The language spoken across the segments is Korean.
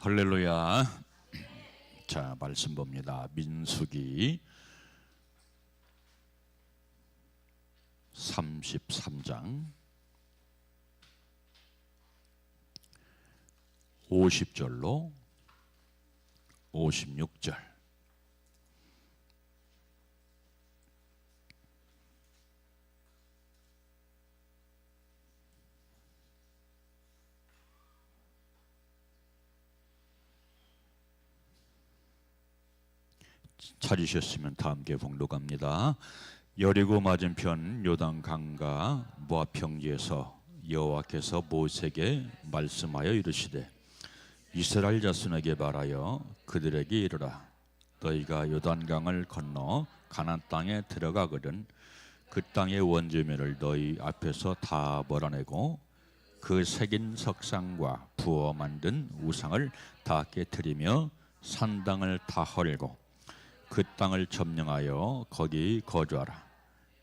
할렐루야. 자, 말씀 봅니다. 민수기 33장 50절로 56절. 찾으셨으면 다 함께 봉독합니다. 여리고 맞은편 요단 강가 모압 평지에서 여호와께서 모세에게 말씀하여 이르시되 이스라엘 자손에게 말하여 그들에게 이르라. 너희가 요단강을 건너 가나안 땅에 들어가거든 그 땅의 원주민을 너희 앞에서 다 몰아내고 그 새긴 석상과 부어 만든 우상을 다 깨뜨리며 산당을 다 헐고 그 땅을 점령하여 거기 거주하라.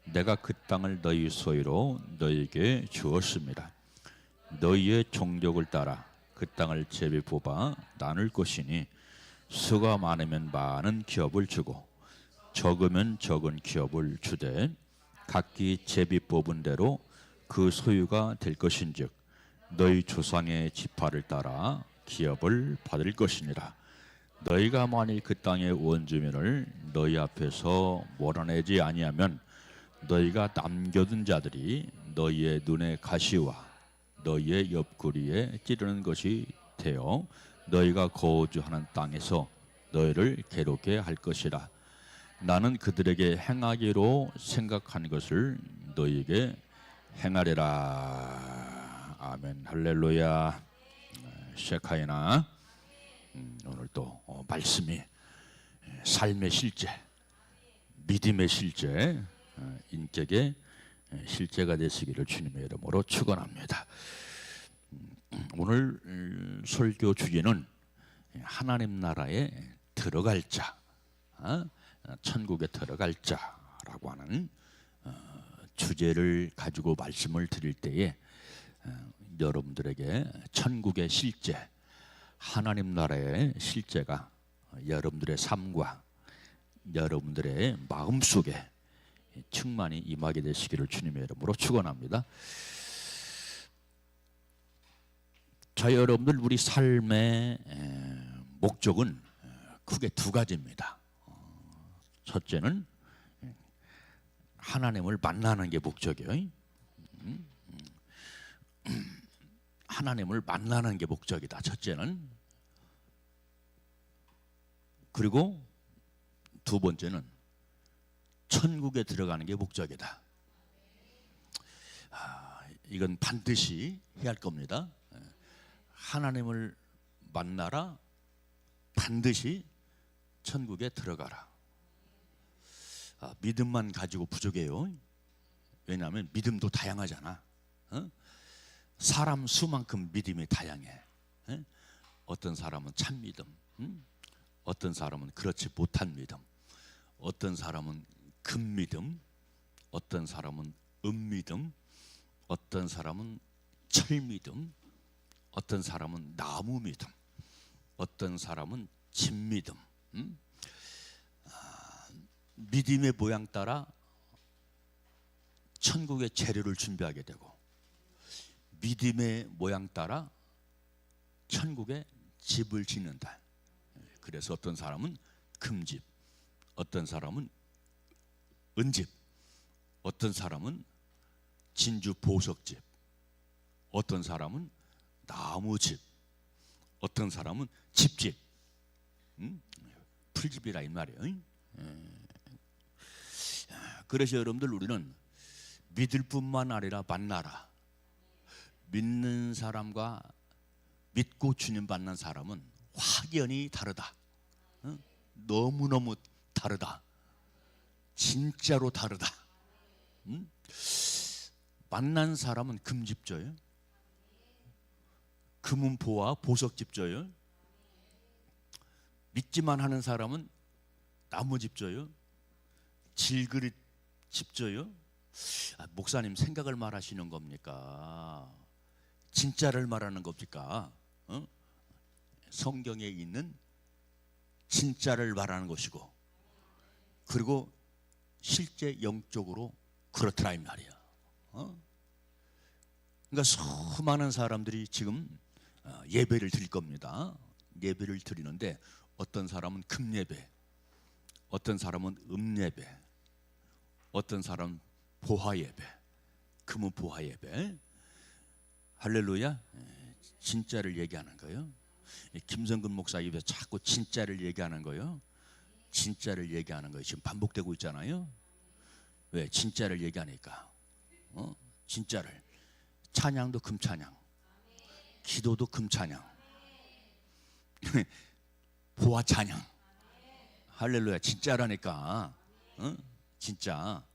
내가 그 땅을 너희 소유로 너희에게 주었습니다. 너희의 종족을 따라 그 땅을 제비 뽑아 나눌 것이니 수가 많으면 많은 기업을 주고 적으면 적은 기업을 주되 각기 제비 뽑은 대로 그 소유가 될 것인즉 너희 조상의 지파를 따라 기업을 받을 것이니라. 너희가 만일 그 땅의 원주민을 너희 앞에서 몰아내지 아니하면 너희가 남겨둔 자들이 너희의 눈에 가시와 너희의 옆구리에 찌르는 것이 되어 너희가 거주하는 땅에서 너희를 괴롭게 할 것이라. 나는 그들에게 행하기로 생각한 것을 너희에게 행하리라. 아멘. 할렐루야. 셰카이나. 오늘 또 말씀이 삶의 실제, 믿음의 실제, 인격의 실제가 되시기를 주님의 이름으로 축원합니다. 오늘 설교 주제는 하나님 나라에 들어갈 자, 천국에 들어갈 자라고 하는 주제를 가지고 말씀을 드릴 때에 여러분들에게 천국의 실제, 하나님 나라의 실제가 여러분들의 삶과 여러분들의 마음속에 충만히 임하게 되시기를 주님의 이름으로 축원합니다. 자, 여러분들, 우리 삶의 목적은 크게 두 가지입니다. 첫째는 하나님을 만나는 게 목적이에요. 하나님을 만나는 게 목적이다. 첫째는. 그리고 두 번째는 천국에 들어가는 게 목적이다. 이건 반드시 해야 할 겁니다. 하나님을 만나라. 반드시 천국에 들어가라. 믿음만 가지고 부족해요. 왜냐하면 믿음도 다양하잖아. 사람 수만큼 믿음이 다양해. 어떤 사람은 참 믿음, 어떤 사람은 그렇지 못한 믿음, 어떤 사람은 금믿음, 어떤 사람은 은믿음, 어떤 사람은 철믿음, 어떤 사람은 나무믿음, 어떤 사람은 진믿음. 믿음의 모양 따라 천국의 재료를 준비하게 되고 믿음의 모양 따라 천국에 집을 짓는다. 그래서 어떤 사람은 금집, 어떤 사람은 은집, 어떤 사람은 진주 보석집, 어떤 사람은 나무집, 어떤 사람은 집집, 풀집이라 이 말이에요. 그래서 여러분들, 우리는 믿을 뿐만 아니라 만나라. 믿는 사람과 믿고 주님 받는 사람은 확연히 다르다. 너무너무 다르다. 진짜로 다르다. 만난 사람은 금집져요. 금은 보아 보석집져요. 믿지만 하는 사람은 나무집져요. 질그릇 집져요. 목사님, 생각을 말하시는 겁니까? 진짜를 말하는 겁니까? 성경에 있는 진짜를 말하는 것이고, 그리고 실제 영적으로 그렇더라 이 말이야. 그러니까 수많은 사람들이 지금 예배를 드릴 겁니다. 예배를 드리는데 어떤 사람은 금예배, 어떤 사람은 음예배, 어떤 사람은 보화예배, 금은 보화예배. 할렐루야. 진짜를 얘기하는 거예요. 김성근 목사 입에 자꾸 진짜를 얘기하는 거예요. 진짜를 얘기하는 거예요. 지금 반복되고 있잖아요. 왜? 진짜를 얘기하니까. 진짜를. 찬양도 금찬양, 기도도 금찬양, 보아 찬양. 할렐루야. 진짜라니까. 진짜.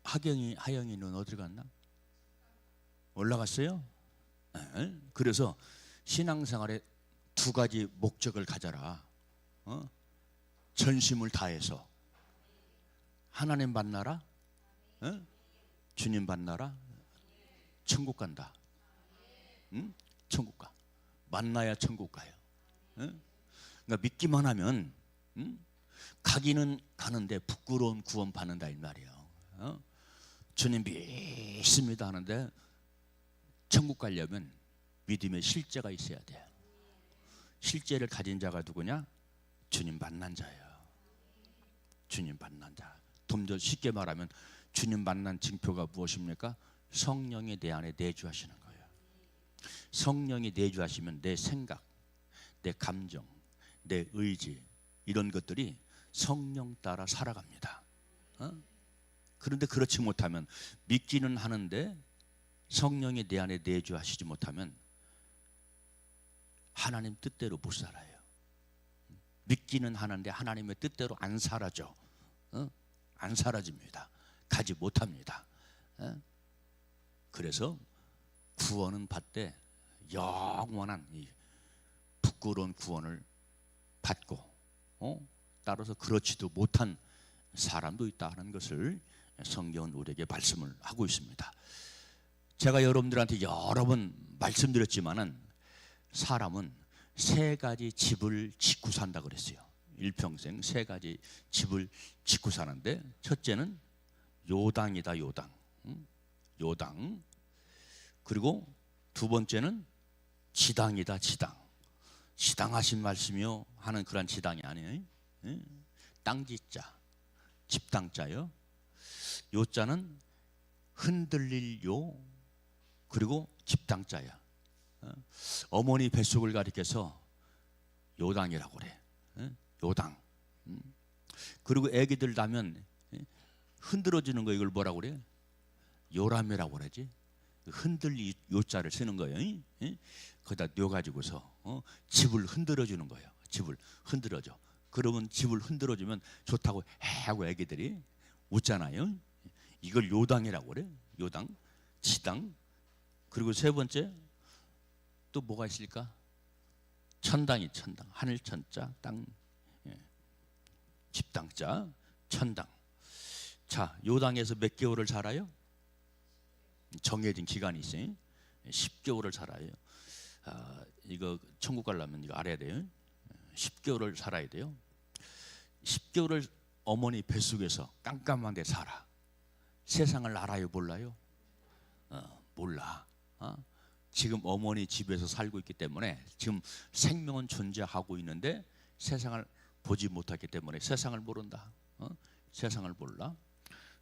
하영이는 어디 갔나? 올라갔어요? 그래서 신앙생활에 두 가지 목적을 가져라. 전심을 다해서 하나님 만나라, 주님 만나라, 천국 간다. 천국 가. 만나야 천국 가요. 그러니까 믿기만 하면 가기는 가는데 부끄러운 구원 받는다 이 말이에요. 주님 믿습니다 하는데 천국 가려면 믿음의 실제가 있어야 돼요. 실제를 가진 자가 누구냐? 주님 만난 자예요. 주님 만난 자. 좀 더 쉽게 말하면 주님 만난 징표가 무엇입니까? 성령이 내 안에 내주하시는 거예요. 성령이 내주하시면 내 생각, 내 감정, 내 의지, 이런 것들이 성령 따라 살아갑니다. 그런데 그렇지 못하면, 믿기는 하는데 성령이 내 안에 내주하시지 못하면 하나님 뜻대로 못 살아요. 믿기는 하는데 하나님의 뜻대로 안 살아져. 안 사라집니다. 가지 못합니다. 그래서 구원은 받되 영원한 이 부끄러운 구원을 받고, 따라서 그렇지도 못한 사람도 있다는 것을 성경은 우리에게 말씀을 하고 있습니다. 제가 여러분들한테 여러 번 말씀드렸지만은 사람은 세 가지 집을 짓고 산다 그랬어요. 일평생 세 가지 집을 짓고 사는데, 첫째는 요당이다. 요당. 요당. 그리고 두 번째는 지당이다. 지당. 지당하신 말씀이요 하는 그런 지당이 아니에요. 땅지자, 집당자요. 요자는 흔들릴 요, 그리고 집당자야. 어머니 뱃속을 가리켜서 요당이라고 그래. 요당. 그리고 애기들 나면 흔들어주는 거, 이걸 뭐라고 그래? 요람이라고 그러지. 흔들리 요자를 쓰는 거예요. 거기다 뉘어가지고서 집을 흔들어주는 거예요. 집을 흔들어줘. 그러면 집을 흔들어주면 좋다고 하고 애기들이 웃잖아요. 이걸 요당이라고 그래. 요당, 지당. 그리고 세 번째 또 뭐가 있을까? 천당이 천당. 하늘 천자, 땅 집당자, 천당. 자, 요당에서 몇 개월을 살아요? 정해진 기간이 있어요. 10개월을 살아요. 이거 천국 가려면 이거 알아야 돼요. 10개월을 살아야 돼요. 10개월을 어머니 뱃속에서 깜깜한 데 살아. 세상을 알아요, 몰라요? 몰라. 지금 어머니 집에서 살고 있기 때문에 지금 생명은 존재하고 있는데 세상을 보지 못하기 때문에 세상을 모른다. 세상을 몰라.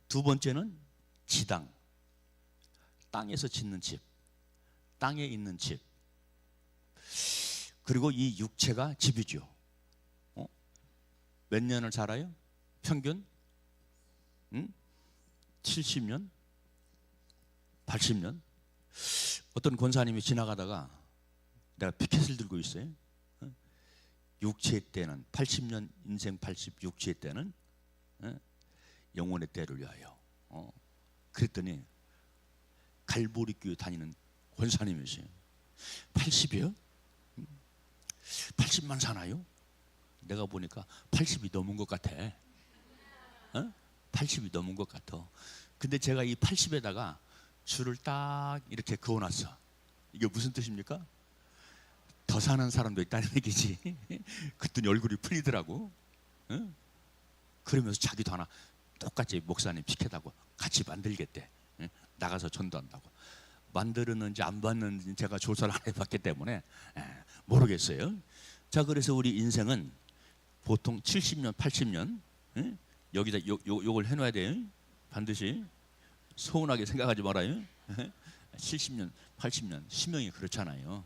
두 번째는 지당. 땅에서 짓는 집, 땅에 있는 집. 그리고 이 육체가 집이죠. 몇 년을 살아요? 평균? 70년? 80년? 어떤 권사님이 지나가다가, 내가 피켓을 들고 있어요. 육체 때는 80년, 인생 80, 육체 때는 영혼의 때를 위하여. 그랬더니 갈보리 교회 다니는 권사님이세요. 80이요? 80만 사나요? 내가 보니까 80이 넘은 것 같아. 80이 넘은 것 같아. 근데 제가 이 80에다가 줄을 딱 이렇게 그어놨어. 이게 무슨 뜻입니까? 더 사는 사람도 있다는 얘기지. 그랬더니 얼굴이 풀리더라고. 응? 그러면서 자기도 하나 똑같이 목사님 시켜다고 같이 만들겠대. 응? 나가서 전도한다고. 만들었는지 안 봤는지 제가 조사를 안 해봤기 때문에 모르겠어요. 자, 그래서 우리 인생은 보통 70년, 80년 여기다 요걸 해놔야 돼요. 반드시 서운하게 생각하지 말아요. 70년, 80년 수명이 그렇잖아요.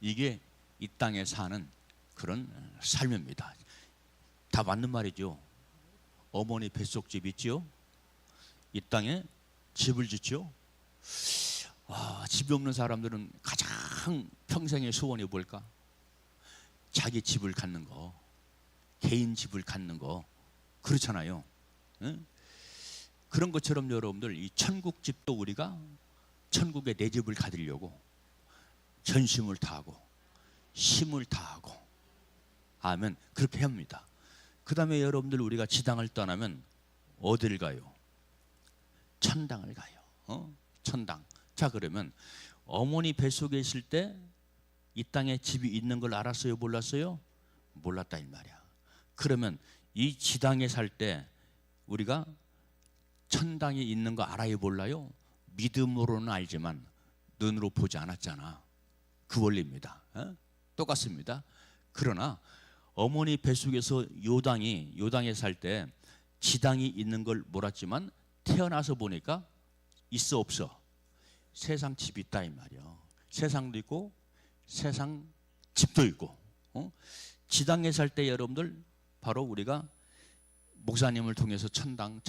이게 이 땅에 사는 그런 삶입니다. 다 맞는 말이죠. 어머니 뱃속집 있죠? 이 땅에 집을 짓죠? 집이 없는 사람들은 가장 평생의 소원이 뭘까? 자기 집을 갖는 거, 개인 집을 갖는 거, 그렇잖아요. 응? 그런 것처럼 여러분들 이 천국 집도 우리가 천국에 내 집을 가지려고 전심을 다하고 힘을 다하고 하면 그렇게 합니다. 그 다음에 여러분들 우리가 지당을 떠나면 어딜 가요? 천당을 가요. 천당. 자, 그러면 어머니 뱃속에 있을 때 이 땅에 집이 있는 걸 알았어요? 몰랐어요? 몰랐다 이 말이야. 그러면 이 지당에 살 때 우리가 천당이 있는 거 알아요? 몰라요? 믿음으로는 알지만 눈으로 보지 않았잖아. 그 원리입니다. 똑같습니다. 그러나 어머니 뱃속에서 요당에 살 때 지당이 있는 걸 몰랐지만 태어나서 보니까 있어 없어? 세상 집이 있다 이 말이야. 세상도 있고 세상 집도 있고. 지당에 살 때 여러분들 바로 우리가 목사님을 통해서 천당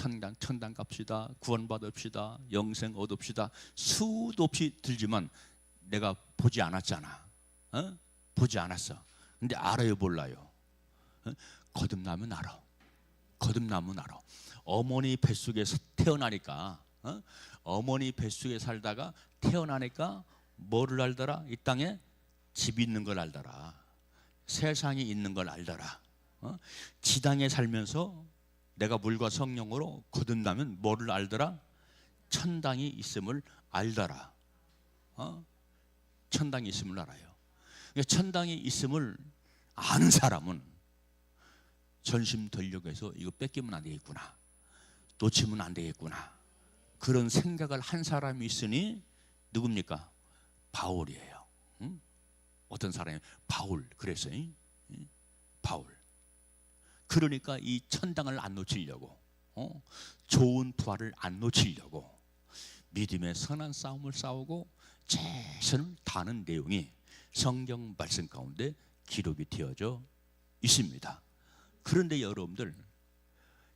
갑시다, 구원받읍시다, 영생 얻읍시다, 수도 없이 들지만 내가 보지 않았잖아. 보지 않았어. 근데 알아요, 몰라요? 거듭나면 알아. 거듭나면 알아. 어머니 뱃속에서 태어나니까, 어머니 뱃속에 살다가 태어나니까 뭐를 알더라? 이 땅에 집이 있는 걸 알더라. 세상이 있는 걸 알더라. 지당에 살면서 내가 물과 성령으로 거듭나면 뭐를 알더라? 천당이 있음을 알더라. 천당이 있음을 알아요. 그러니까 천당이 있음을 아는 사람은 전심전력해서 이거 뺏기면 안 되겠구나, 놓치면 안 되겠구나, 그런 생각을 한 사람이 있으니 누굽니까? 바울이에요. 어떤 사람이 바울 그랬어요. 바울. 그러니까 이 천당을 안 놓치려고, 좋은 부활을 안 놓치려고 믿음의 선한 싸움을 싸우고 최선을 다하는 내용이 성경 말씀 가운데 기록이 되어져 있습니다. 그런데 여러분들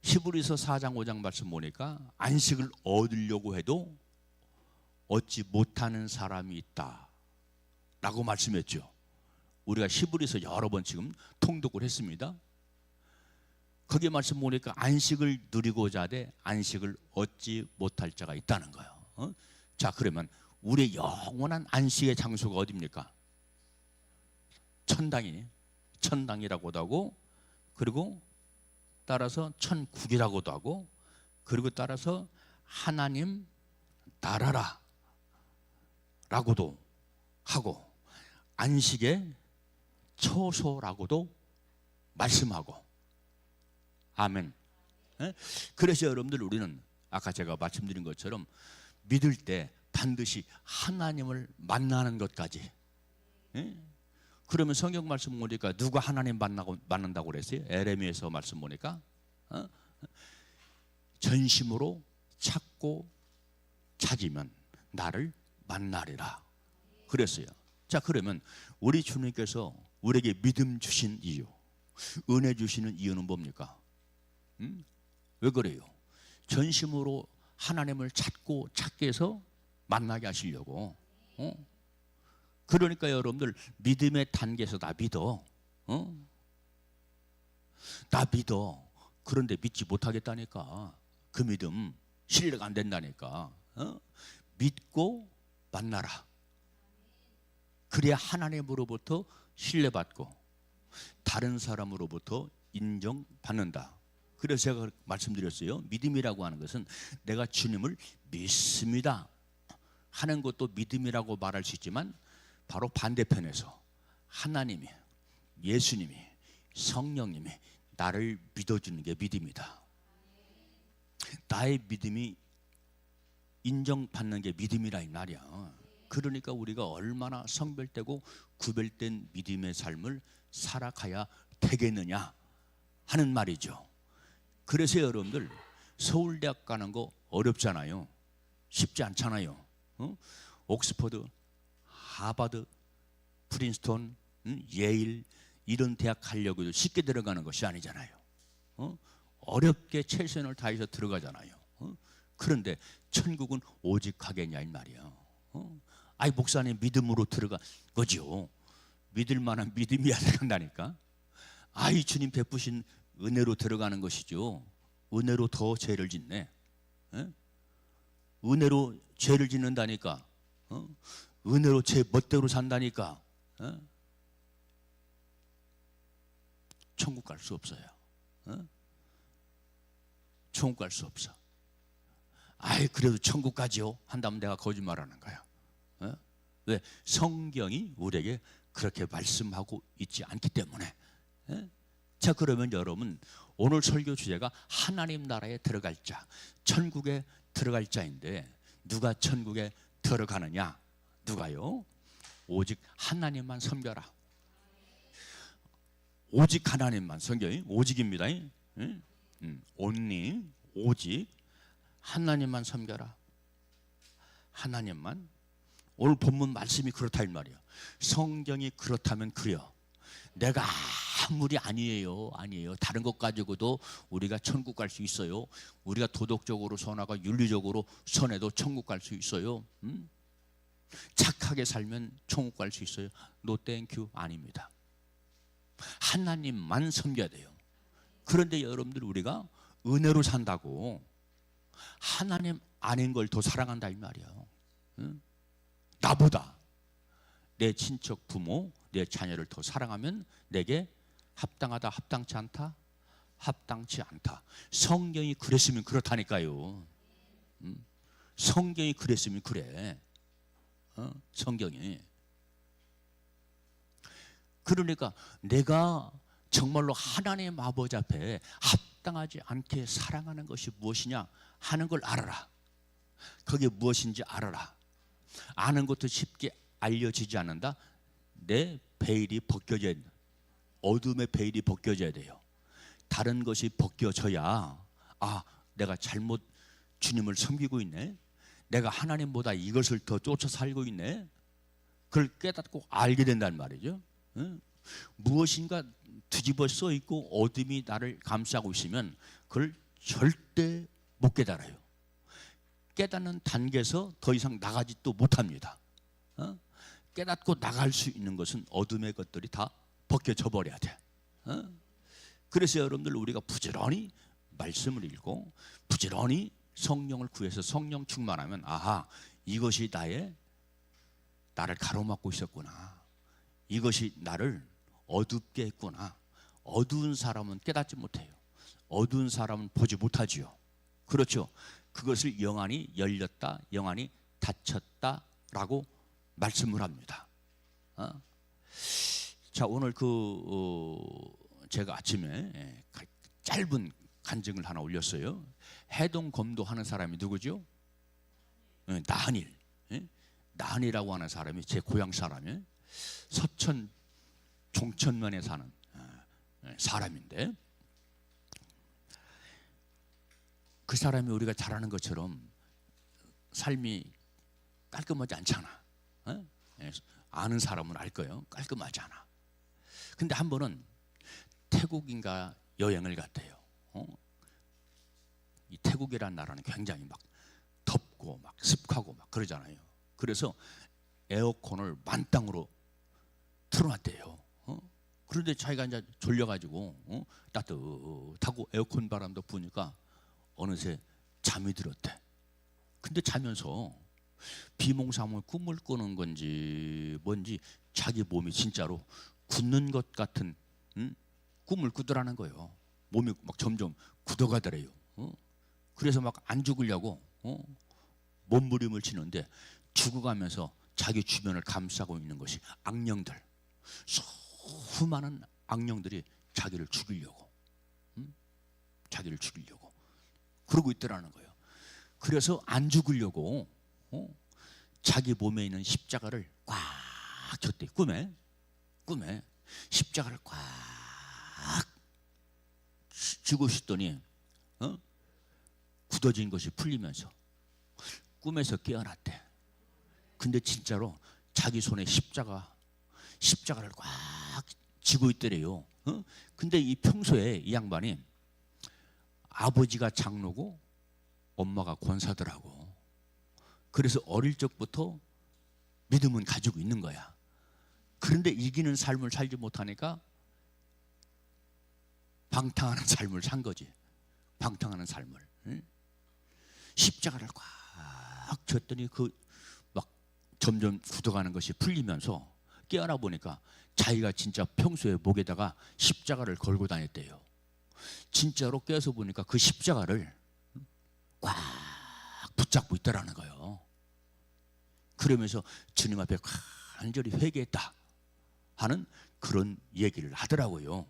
히브리서 4장 5장 말씀 보니까 안식을 얻으려고 해도 얻지 못하는 사람이 있다 라고 말씀했죠. 우리가 히브리서 여러 번 지금 통독을 했습니다. 거기에 말씀 보니까 안식을 누리고자 하되 안식을 얻지 못할 자가 있다는 거예요. 자, 그러면 우리의 영원한 안식의 장소가 어디입니까? 천당이라고도 하고, 그리고 따라서 천국이라고도 하고, 그리고 따라서 하나님 나라라 라고도 하고, 안식의 처소라고도 말씀하고. 아멘. 그래서 여러분들 우리는 아까 제가 말씀드린 것처럼 믿을 때 반드시 하나님을 만나는 것까지. 그러면 성경 말씀 보니까 누가 하나님 만난다고 그랬어요? 에레미야서 말씀 보니까 전심으로 찾고 찾으면 나를 만나리라 그랬어요. 자, 그러면 우리 주님께서 우리에게 믿음 주신 이유, 은혜 주시는 이유는 뭡니까? 왜 그래요? 전심으로 하나님을 찾게 해서 만나게 하시려고. 그러니까 여러분들 믿음의 단계에서 나 믿어. 나 믿어. 그런데 믿지 못하겠다니까. 그 믿음 신뢰가 안 된다니까. 믿고 만나라. 그래야 하나님으로부터 신뢰받고 다른 사람으로부터 인정받는다. 그래서 제가 말씀드렸어요. 믿음이라고 하는 것은 내가 주님을 믿습니다 하는 것도 믿음이라고 말할 수 있지만 바로 반대편에서 하나님이, 예수님이, 성령님이 나를 믿어주는 게 믿음이다. 나의 믿음이 인정받는 게 믿음이라 이 말이야. 그러니까 우리가 얼마나 성별되고 구별된 믿음의 삶을 살아가야 되겠느냐 하는 말이죠. 그래서 여러분들 서울대학 가는 거 어렵잖아요. 쉽지 않잖아요. 옥스퍼드, 하버드, 프린스턴, 예일 이런 대학 가려고 해도 쉽게 들어가는 것이 아니잖아요. 어렵게 최선을 다해서 들어가잖아요. 그런데 천국은 오직 가겠냐 이 말이야. 아이 목사님 믿음으로 들어간 거죠. 믿을 만한 믿음이야 들어간다니까. 아이 주님 베푸신 은혜로 들어가는 것이죠. 은혜로 더 죄를 짓네. 은혜로 죄를 짓는다니까. 은혜로 제 멋대로 산다니까. 천국 갈 수 없어요. 천국 갈 수 없어. 아이 그래도 천국 가지요 한다면 내가 거짓말하는 거야. 왜? 성경이 우리에게 그렇게 말씀하고 있지 않기 때문에. 자, 그러면 여러분 오늘 설교 주제가 하나님 나라에 들어갈 자, 천국에 들어갈 자인데 누가 천국에 들어가느냐? 누가요? 오직 하나님만 섬겨라. 오직 하나님만. 성경이 오직입니다. only, 오직 하나님만 섬겨라. 하나님만. 오늘 본문 말씀이 그렇다 이 말이야. 성경이 그렇다면 그래요. 내가 아무리 아니에요. 다른 것 가지고도 우리가 천국 갈 수 있어요. 우리가 도덕적으로 선하고 윤리적으로 선해도 천국 갈 수 있어요. 착하게 살면 천국 갈 수 있어요. 노 땡큐 아닙니다. 하나님만 섬겨야 돼요. 그런데 여러분들 우리가 은혜로 산다고 하나님 아닌 걸 더 사랑한다 이 말이야. 나보다 내 친척, 부모, 내 자녀를 더 사랑하면 내게 합당하다, 합당치 않다? 합당치 않다. 성경이 그랬으면 그렇다니까요. 성경이 그랬으면 그래. 성경이. 그러니까 내가 정말로 하나님 아버지 앞에 합당하지 않게 사랑하는 것이 무엇이냐 하는 걸 알아라. 그게 무엇인지 알아라. 아는 것도 쉽게 알려지지 않는다. 내 베일이 벗겨져야 된다. 어둠의 베일이 벗겨져야 돼요. 다른 것이 벗겨져야 아, 내가 잘못 주님을 섬기고 있네. 내가 하나님보다 이것을 더 쫓아 살고 있네. 그걸 깨닫고 알게 된단 말이죠. 무엇인가 뒤집어 써 있고 어둠이 나를 감싸고 있으면 그걸 절대 못 깨달아요. 깨닫는 단계에서 더 이상 나가지 또 못합니다. 깨닫고 나갈 수 있는 것은 어둠의 것들이 다 벗겨져 버려야 돼. 그래서 여러분들 우리가 부지런히 말씀을 읽고 부지런히 성령을 구해서 성령 충만하면 아하, 이것이 나를 가로막고 있었구나. 이것이 나를 어둡게 했구나. 어두운 사람은 깨닫지 못해요. 어두운 사람은 보지 못하지요. 그렇죠. 그것을 영안이 열렸다, 영안이 닫혔다라고 말씀을 합니다. 자, 오늘 제가 아침에 짧은 간증을 하나 올렸어요. 해동 검도하는 사람이 누구죠? 나한일. 나한이라고 하는 사람이 제 고향 사람이에요. 서천 종천면에 사는 사람인데 그 사람이 우리가 잘 아는 것처럼 삶이 깔끔하지 않잖아. 아는 사람은 알 거예요. 깔끔하지 않아. 근데 한 번은 태국인가 여행을 갔대요. 이 태국이라는 나라는 굉장히 막 덥고 막 습하고 막 그러잖아요. 그래서 에어컨을 만땅으로 틀어놨대요. 그런데 자기가 이제 졸려가지고 따뜻하고 에어컨 바람도 부니까 어느새 잠이 들었대. 근데 자면서 비몽사몽 꿈을 꾸는 건지 뭔지 자기 몸이 진짜로 굳는 것 같은 꿈을 꾸더라는 거예요. 몸이 막 점점 굳어가더래요. 그래서 막 안 죽으려고 몸부림을 치는데 죽어가면서 자기 주변을 감싸고 있는 것이 악령들, 수많은 악령들이 자기를 죽이려고, 자기를 죽이려고 그러고 있더라는 거예요. 그래서 안 죽으려고 자기 몸에 있는 십자가를 꽉 쳤대. 꿈에 십자가를 꽉 쥐고 싶더니 굳어진 것이 풀리면서 꿈에서 깨어났대. 근데 진짜로 자기 손에 십자가를 꽉 쥐고 있더래요. 근데 이 평소에 이 양반이 아버지가 장로고 엄마가 권사더라고. 그래서 어릴 적부터 믿음은 가지고 있는 거야. 그런데 이기는 삶을 살지 못하니까 방탕하는 삶을 산 거지. 방탕하는 삶을. 십자가를 꽉 쳤더니 막 점점 굳어가는 것이 풀리면서 깨어나 보니까 자기가 진짜 평소에 목에다가 십자가를 걸고 다녔대요. 진짜로 깨어서 보니까 그 십자가를 꽉 붙잡고 있더라는 거예요. 그러면서 주님 앞에 간절히 회개했다 하는 그런 얘기를 하더라고요.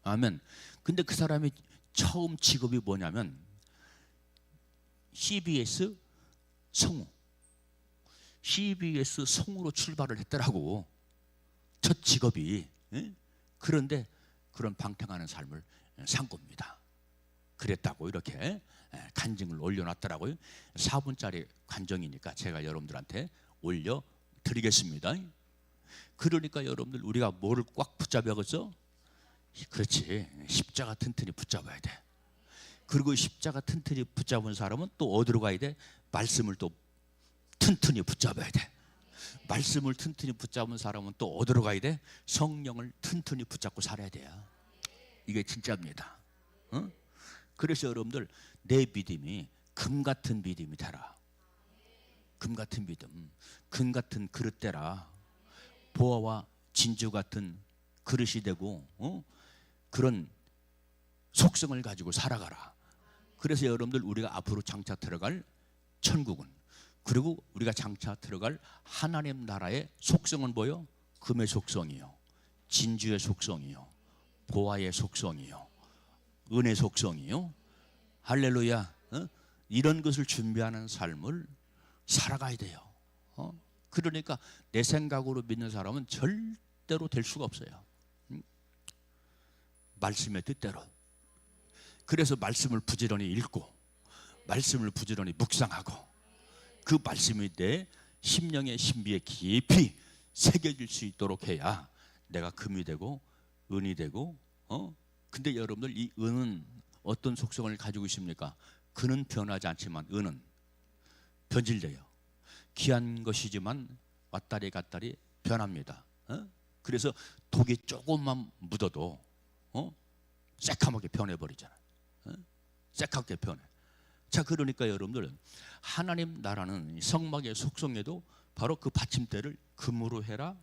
아멘. 근데 그 사람이 처음 직업이 뭐냐면 CBS 성우로 출발을 했더라고. 첫 직업이. 그런데 그런 방탕하는 삶을 산 겁니다. 그랬다고 이렇게 간증을 올려놨더라고요. 4분짜리 간증이니까 제가 여러분들한테 올려드리겠습니다. 그러니까 여러분들 우리가 뭐를 꽉 붙잡아야겠어? 그렇지, 십자가 튼튼히 붙잡아야 돼. 그리고 십자가 튼튼히 붙잡은 사람은 또 어디로 가야 돼? 말씀을 또 튼튼히 붙잡아야 돼. 말씀을 튼튼히 붙잡은 사람은 또 어디로 가야 돼? 성령을 튼튼히 붙잡고 살아야 돼요. 이게 진짜입니다. 그래서 여러분들 내 믿음이 금 같은 믿음이 되라. 금 같은 믿음, 금 같은 그릇 되라. 보화와 진주 같은 그릇이 되고 그런 속성을 가지고 살아가라. 그래서 여러분들 우리가 앞으로 장차 들어갈 천국은, 그리고 우리가 장차 들어갈 하나님 나라의 속성은 뭐요? 금의 속성이요, 진주의 속성이요, 보화의 속성이요, 은혜 속성이요. 할렐루야. 이런 것을 준비하는 삶을 살아가야 돼요. 그러니까 내 생각으로 믿는 사람은 절대로 될 수가 없어요. 말씀의 뜻대로. 그래서 말씀을 부지런히 읽고 말씀을 부지런히 묵상하고 그 말씀이 내 심령의 신비에 깊이 새겨질 수 있도록 해야 내가 금이 되고 은이 되고. 근데 여러분들 이 은은 어떤 속성을 가지고 있습니까? 금은 변하지 않지만 은은 변질돼요. 귀한 것이지만 왔다리 갔다리 변합니다. 그래서 독이 조금만 묻어도 새카맣게 변해버리잖아요. 새카맣게 변해. 자, 그러니까 여러분들 하나님 나라는 성막의 속성에도 바로 그 받침대를 금으로 해라,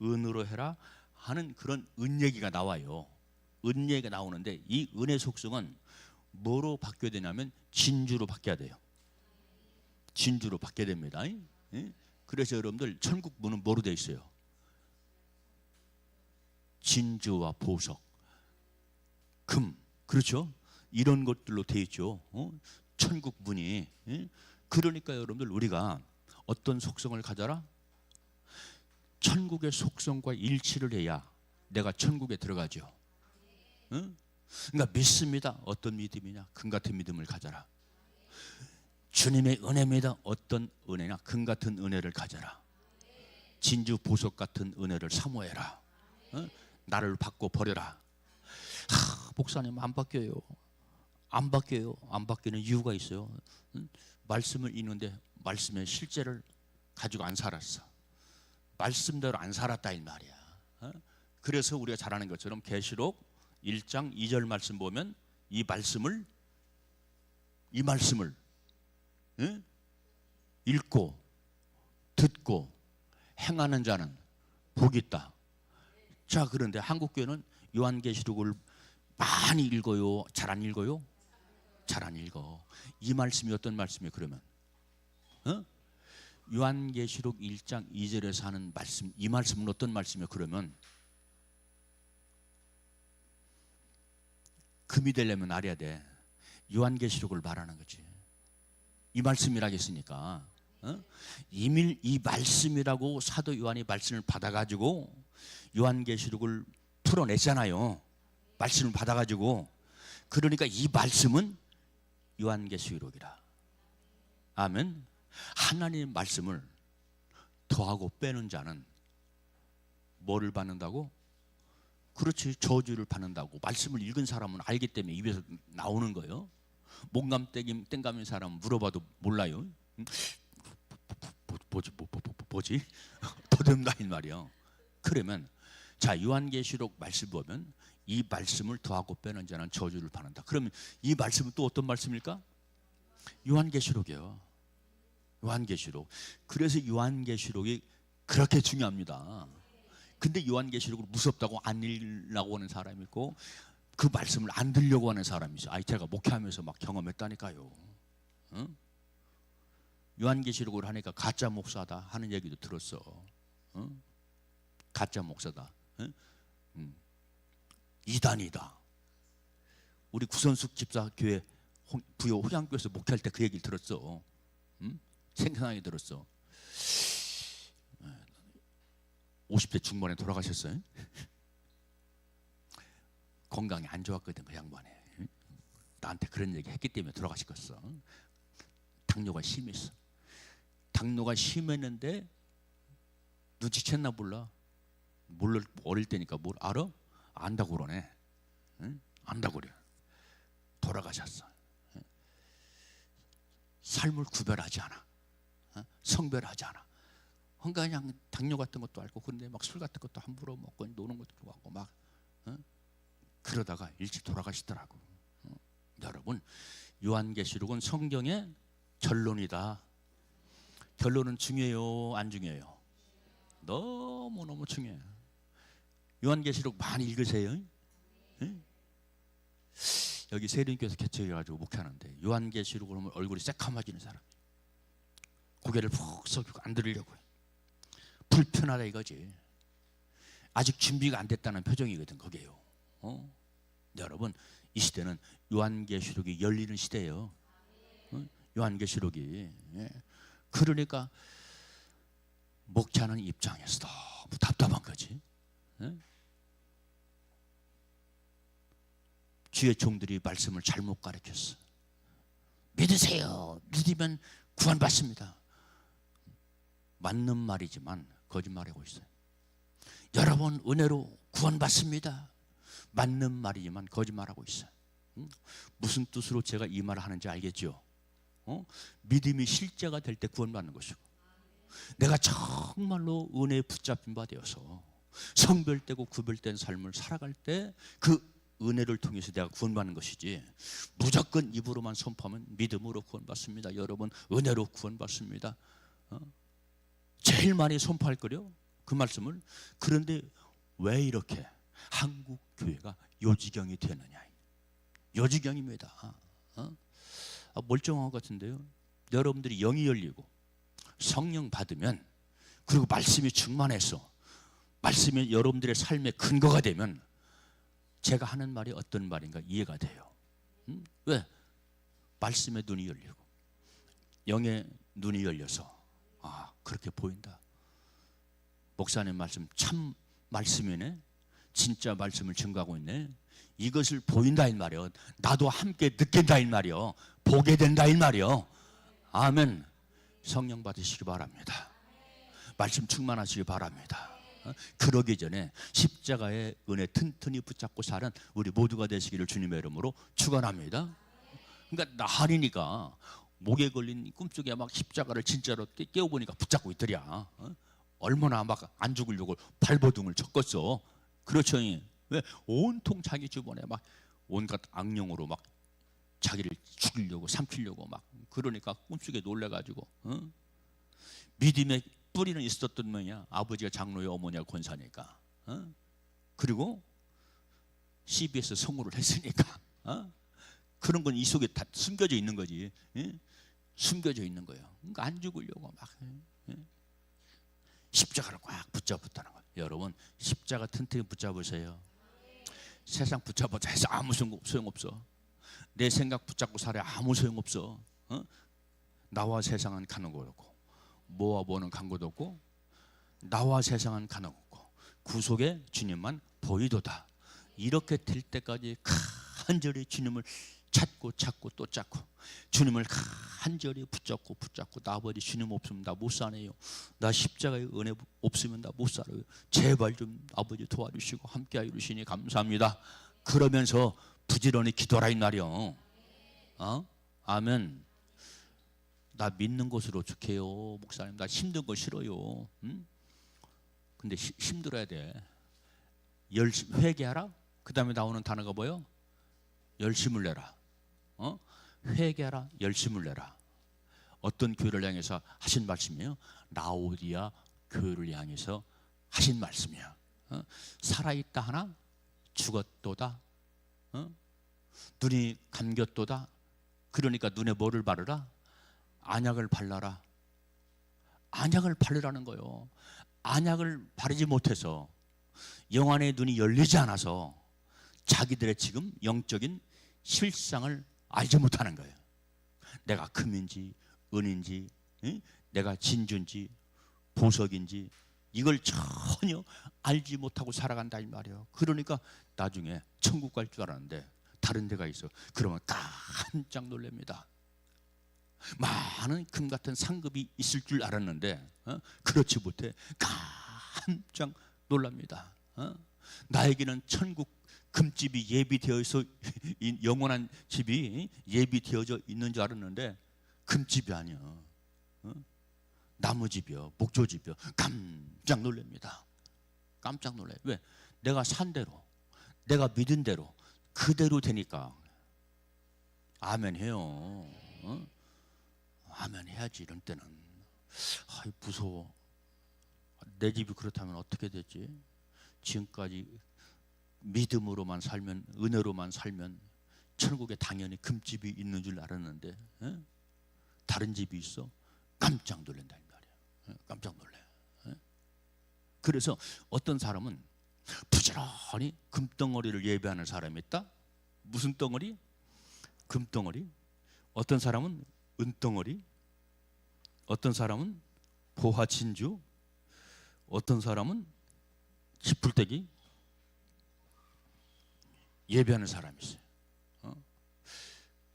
은으로 해라 하는 그런 은 얘기가 나와요. 은 얘기가 나오는데 이 은의 속성은 뭐로 바뀌어야 되냐면 진주로 바뀌어야 돼요. 진주로 바뀌어야 됩니다. 그래서 여러분들 천국 문은 뭐로 되어 있어요? 진주와 보석, 금, 그렇죠? 이런 것들로 되어 있죠. 천국 문이. 그러니까 여러분들 우리가 어떤 속성을 가져라? 천국의 속성과 일치를 해야 내가 천국에 들어가죠. 그러니까 믿습니다. 어떤 믿음이냐? 금 같은 믿음을 가져라. 주님의 은혜입니다. 어떤 은혜냐? 금 같은 은혜를 가져라. 진주 보석 같은 은혜를 사모해라. 나를 받고 버려라. 목사님 안 바뀌어요. 안 바뀌어요. 안 바뀌는 이유가 있어요. 말씀을 읽는데 말씀의 실제를 가지고 안 살았어. 말씀대로 안 살았다 이 말이야. 그래서 우리가 잘 아는 것처럼 계시록 1장 2절 말씀 보면 이 말씀을 읽고 듣고 행하는 자는 복이 있다. 자, 그런데 한국교회는 요한계시록을 많이 읽어요? 잘 안 읽어요? 잘 안 읽어. 이 말씀이 어떤 말씀이에요 그러면? 요한계시록 1장 2절에서 하는 말씀, 이 말씀은 어떤 말씀이에요? 그러면 금이 되려면 알아야 돼. 요한계시록을 말하는 거지. 이 말씀이라겠으니까 이미 이 말씀이라고 사도 요한이 말씀을 받아가지고 요한계시록을 풀어냈잖아요. 말씀을 받아가지고. 그러니까 이 말씀은 요한계시록이라. 아멘. 하나님의 말씀을 더하고 빼는 자는 뭐를 받는다고? 그렇지, 저주를 받는다고. 말씀을 읽은 사람은 알기 때문에 입에서 나오는 거예요. 몸감 땡감인 사람은 물어봐도 몰라요. 뭐지? 더듬다 이 말이요. 그러면 자, 요한계시록 말씀 보면 이 말씀을 더하고 빼는 자는 저주를 받는다. 그러면 이 말씀은 또 어떤 말씀일까? 요한계시록이에요. 요한계시록. 그래서 요한계시록이 그렇게 중요합니다. 근데 요한계시록을 무섭다고 안 읽으려고 하는 사람이 있고 그 말씀을 안 들으려고 하는 사람이 있어요. 제가 목회하면서 막 경험했다니까요. 응? 요한계시록을 하니까 가짜 목사다 하는 얘기도 들었어. 응? 가짜 목사다. 응? 이단이다. 우리 구선숙 집사 교회 부여 호양교에서 목회할 때 그 얘기를 들었어. 응? 생생하게 들었어. 50대 중반에 돌아가셨어요. 건강이 안 좋았거든 그 양반에. 나한테 그런 얘기 했기 때문에 돌아가셨겠어. 당뇨가 심했어. 당뇨가 심했는데 눈치챘나 몰라. 어릴 때니까 뭘 알아? 안다고 그러네. 응? 안다고 그래. 돌아가셨어. 삶을 구별하지 않아. 성별하지 않아. 그냥 당뇨 같은 것도 알고, 근데 막 술 같은 것도 함부로 먹고 노는 것도 좋아하고 막 그러다가 일찍 돌아가시더라고. 여러분, 요한계시록은 성경의 결론이다. 결론은 중요해요, 안 중요해요? 너무너무 중요해요. 요한계시록 많이 읽으세요. 여기 세린교에서 개척해가지고 목회하는데 요한계시록을 보면 얼굴이 새카마지는 사람, 고개를 푹 숙이고 안 들으려고 해. 불편하다 이거지. 아직 준비가 안 됐다는 표정이거든 그게요. 여러분, 이 시대는 요한계시록이 열리는 시대예요. 요한계시록이. 그러니까 목회하는 입장에서 너무 답답한 거지. 주의 종들이 말씀을 잘못 가르쳤어. 믿으세요. 믿으면 구원받습니다. 맞는 말이지만 거짓말하고 있어요. 여러분, 은혜로 구원받습니다. 맞는 말이지만 거짓말하고 있어요. 무슨 뜻으로 제가 이 말을 하는지 알겠죠? 믿음이 실제가 될 때 구원받는 것이고, 내가 정말로 은혜에 붙잡힌 바 되어서 성별되고 구별된 삶을 살아갈 때 그 은혜를 통해서 내가 구원받는 것이지, 무조건 입으로만 선포하면 믿음으로 구원받습니다. 여러분, 은혜로 구원받습니다. 제일 많이 선포할 거요, 그 말씀을. 그런데 왜 이렇게 한국 교회가 요지경이 되느냐? 요지경입니다. 멀쩡한 것 같은데요. 여러분들이 영이 열리고 성령 받으면, 그리고 말씀이 충만해서 말씀이 여러분들의 삶의 근거가 되면 제가 하는 말이 어떤 말인가 이해가 돼요. 왜? 말씀의 눈이 열리고 영의 눈이 열려서 그렇게 보인다. 목사님 말씀 참 말씀이네. 진짜 말씀을 증거하고 있네. 이것을 보인다 이 말이요. 나도 함께 느낀다 이 말이요. 보게 된다 이 말이요. 아멘. 성령 받으시기 바랍니다. 말씀 충만하시기 바랍니다. 그러기 전에 십자가의 은혜 튼튼히 붙잡고 사는 우리 모두가 되시기를 주님의 이름으로 축원합니다. 그러니까 나하리니까 목에 걸린 꿈속에 막 십자가를 진짜로 깨워보니까 붙잡고 있더랴. 얼마나 막 안 죽으려고 발버둥을 쳤겠어. 그렇죠. 왜? 온통 자기 주변에 막 온갖 악령으로 막 자기를 죽이려고 삼키려고 막 그러니까 꿈속에 놀래가지고 믿음의 뿌리는 있었던 뭐냐? 아버지가 장로의 어머니가 권사니까. 그리고 CBS 성우를 했으니까. 그런 건 이 속에 다 숨겨져 있는 거지. 숨겨져 있는 거예요. 그러니까 안 죽으려고 막 십자가를 꽉 붙잡았다는 거예요. 여러분 십자가 튼튼히 붙잡으세요. 세상 붙잡아서 해서 아무 소용없어. 내 생각 붙잡고 살아 아무 소용없어. 나와 세상은 가는 거였고 모아보는 간 것도 없고 나와 세상은 가는 거고 구속의 주님만 보이도다. 이렇게 될 때까지 간절히 주님을 찾고 또 찾고 주님을 간절히 붙잡고 나 아버지 주님 없으면 나 못 사네요. 나 십자가의 은혜 없으면 나 못 살아요. 제발 좀 아버지 도와주시고 함께하여 주시니 감사합니다. 그러면서 부지런히 기도하라 이 말이요. 아멘. 나 믿는 것으로 좋게요 목사님. 나 힘든 거 싫어요. 근데 힘들어야 돼. 열심히 회개하라. 그 다음에 나오는 단어가 뭐예요? 열심을 내라. 회개하라, 열심을 내라. 어떤 교회를 향해서 하신 말씀이에요? 라오디아 교회를 향해서 하신 말씀이야. 살아있다 하나 죽었도다. 눈이 감겼도다. 그러니까 눈에 뭐를 바르라? 안약을 발라라. 안약을 바르라는 거예요. 안약을 바르지 못해서 영안의 눈이 열리지 않아서 자기들의 지금 영적인 실상을 알지 못하는 거예요. 내가 금인지 은인지 내가 진주인지 보석인지 이걸 전혀 알지 못하고 살아간다 이 말이에요. 그러니까 나중에 천국 갈 줄 알았는데 다른 데가 있어. 그러면 깜짝 놀랍니다. 많은 금 같은 상급이 있을 줄 알았는데 그렇지 못해 깜짝 놀랍니다. 나에게는 천국 금집이 예비되어 있어 영원한 집이 예비되어져 있는 줄 알았는데 금집이 아니야. 나무집이요, 목조집이요. 깜짝 놀랍니다. 깜짝 놀라요. 왜? 내가 산 대로, 내가 믿은 대로 그대로 되니까 아멘 해요. 아멘 해야지. 이런 때는 아이 무서워. 내 집이 그렇다면 어떻게 되지? 지금까지 믿음으로만 살면, 은혜로만 살면 천국에 당연히 금집이 있는 줄 알았는데 다른 집이 있어? 깜짝 놀란다 이 말이야. 깜짝 놀래. 그래서 어떤 사람은 부지런히 금덩어리를 예배하는 사람이 있다. 무슨 덩어리? 금덩어리. 어떤 사람은 은덩어리, 어떤 사람은 보화 진주, 어떤 사람은 지풀떼기 예배하는 사람이 있어요.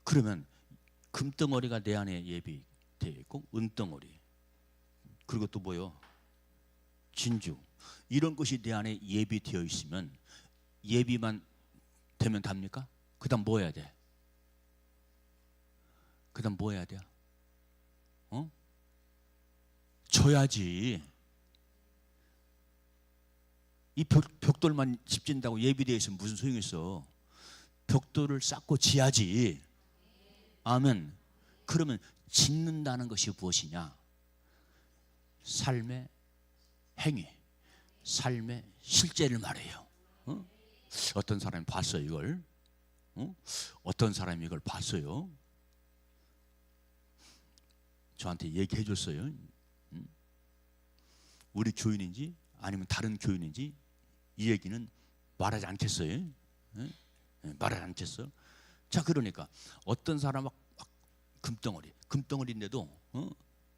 그러면 금덩어리가 내 안에 예비되어 있고 은덩어리, 그리고 또 뭐요? 진주. 이런 것이 내 안에 예비되어 있으면 예비만 되면 답니까? 그 다음 뭐 해야 돼? 그 다음 뭐 해야 돼요? 줘야지. 이 벽돌만 집진다고 예비되어 있으면 무슨 소용이 있어? 벽돌을 쌓고 지야지. 아멘. 그러면 짓는다는 것이 무엇이냐? 삶의 행위, 삶의 실제를 말해요. 어떤 사람이 봤어요 이걸? 어떤 사람이 이걸 봤어요? 저한테 얘기해 줬어요. 우리 교인인지 아니면 다른 교인인지 이 얘기는 말하지 않겠어요. 말하지 않겠어. 자, 그러니까 어떤 사람 막 금덩어리인데도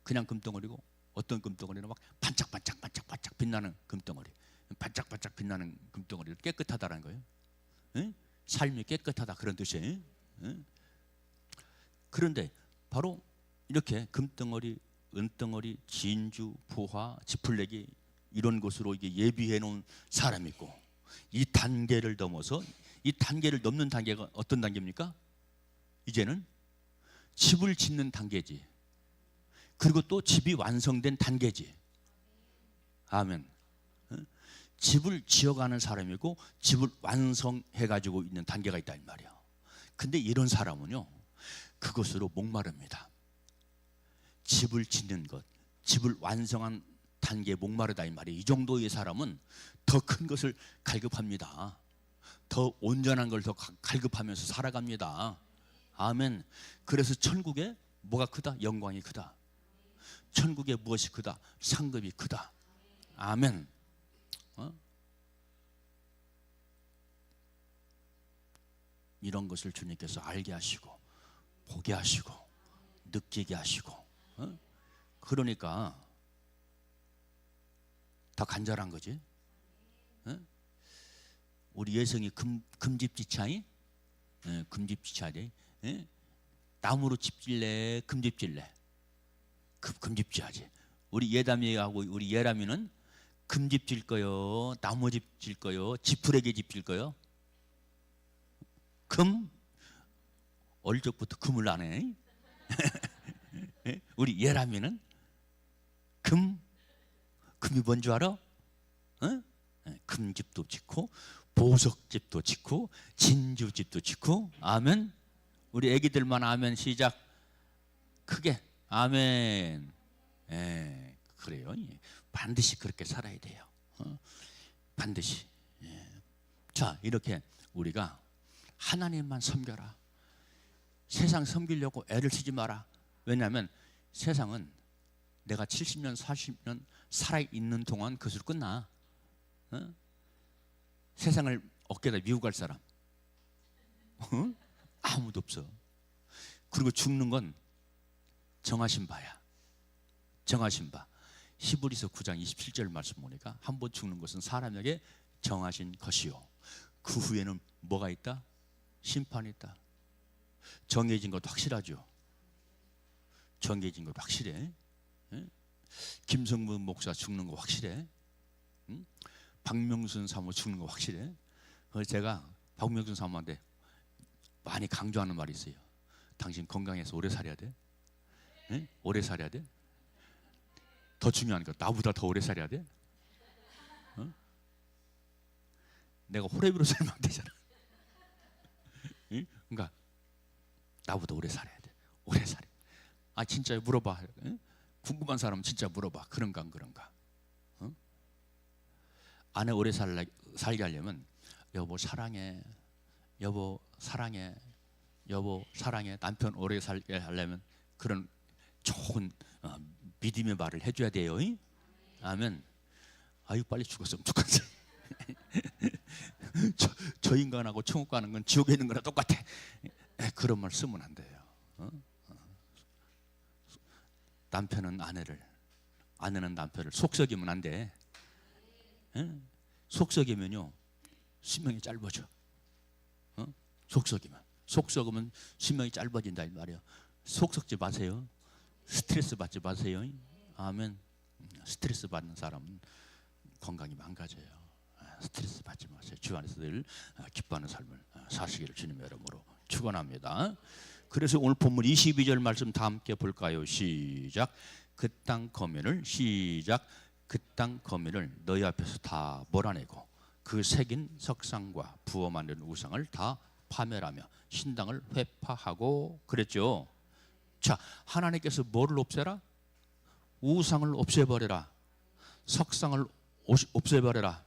그냥 금덩어리고, 어떤 금덩어리는 막 반짝반짝 빛나는 금덩어리, 반짝반짝 빛나는 금덩어리를 깨끗하다라는 거예요. 삶이 깨끗하다 그런 뜻이에요. 그런데 바로 이렇게 금덩어리, 은덩어리, 진주, 보화, 지풀내기 이런 것으로 이게 예비해 놓은 사람이 있고, 이 단계를 넘어서 이 단계를 넘는 단계가 어떤 단계입니까? 이제는 집을 짓는 단계지. 그리고 또 집이 완성된 단계지. 아멘. 집을 지어가는 사람이고 집을 완성해 가지고 있는 단계가 있다 이 말이야. 근데 이런 사람은요, 그것으로 목마릅니다. 집을 짓는 것, 집을 완성한 단계에 목마르다 이 말이에요. 이 정도의 사람은 더 큰 것을 갈급합니다. 더 온전한 걸 더 갈급하면서 살아갑니다. 아멘. 그래서 천국에 뭐가 크다? 영광이 크다. 천국에 무엇이 크다? 상급이 크다. 아멘. 이런 것을 주님께서 알게 하시고 보게 하시고 느끼게 하시고, 그러니까 더 간절한 거지. 우리 예성이 금집지차이? 금집지차이? 나무로 집 질래? 금집 질래? 금집 지하지. 우리 예담이하고 우리 예람이는 금집 질 거요? 나무집 질 거요? 지푸레기 집 질 거요? 금? 어릴 적부터 금을 안 해. 우리 예람이는 금이 뭔 줄 알아? 금집도 짓고 보석집도 짓고 진주집도 짓고. 아멘. 우리 애기들만 아멘 시작. 크게 아멘. 그래요. 반드시 그렇게 살아야 돼요. 반드시. 자, 이렇게 우리가 하나님만 섬겨라. 세상 섬기려고 애를 쓰지 마라. 왜냐하면 세상은 내가 70년 40년 살아있는 동안 그것으로 끝나. 세상을 어깨에다 미고 갈 사람 아무도 없어. 그리고 죽는 건 정하신 바야. 정하신 바. 히브리서 9장 27절 말씀 보니까 한 번 죽는 것은 사람에게 정하신 것이요, 그 후에는 뭐가 있다? 심판이 있다. 정해진 것도 확실하죠. 정해진 것도 확실해. 김성문 목사 죽는 거 확실해. 박명순 사모 죽는 거 확실해. 그래서 제가 박명순 사모한테 많이 강조하는 말이 있어요. 당신 건강해서 오래 살아야 돼. 오래 살아야 돼. 더 중요한 거, 나보다 더 오래 살아야 돼. 내가 호래비로 살면 안 되잖아. 그러니까 나보다 오래 살아야 돼. 오래 살아. 아, 진짜 물어봐. 궁금한 사람은 진짜 물어봐. 그런가 안 그런가? 아내 오래 살게 하려면 여보 사랑해, 여보 사랑해, 여보 사랑해. 남편 오래 살게 하려면 그런 좋은 믿음의 말을 해줘야 돼요. 아멘. 아유, 빨리 죽었으면 좋겠어. 저 인간하고 천국 가는 건 지옥에 있는 거랑 똑같아. 그런 말 쓰면 안 돼요. 남편은 아내를, 아내는 남편을 속썩이면 안 돼. 속썩이면요 수명이 짧아져. 속썩으면 수명이 짧아진다 이 말이에요. 속썩지 마세요. 스트레스 받지 마세요. 아멘. 스트레스 받는 사람은 건강이 망가져요. 스트레스 받지 마세요. 주 안에서 늘 기뻐하는 삶을 사시기를 주님의 이름으로 축원합니다. 그래서 오늘 본문 22절 말씀 다 함께 볼까요? 시작. 그 땅 거민을, 시작. 그 땅 거민을 너희 앞에서 다 몰아내고 그 새긴 석상과 부어 만든 우상을 다 파멸하며 신당을 회파하고 그랬죠. 자, 하나님께서 뭐를 없애라? 우상을 없애버려라. 석상을 없애버려라.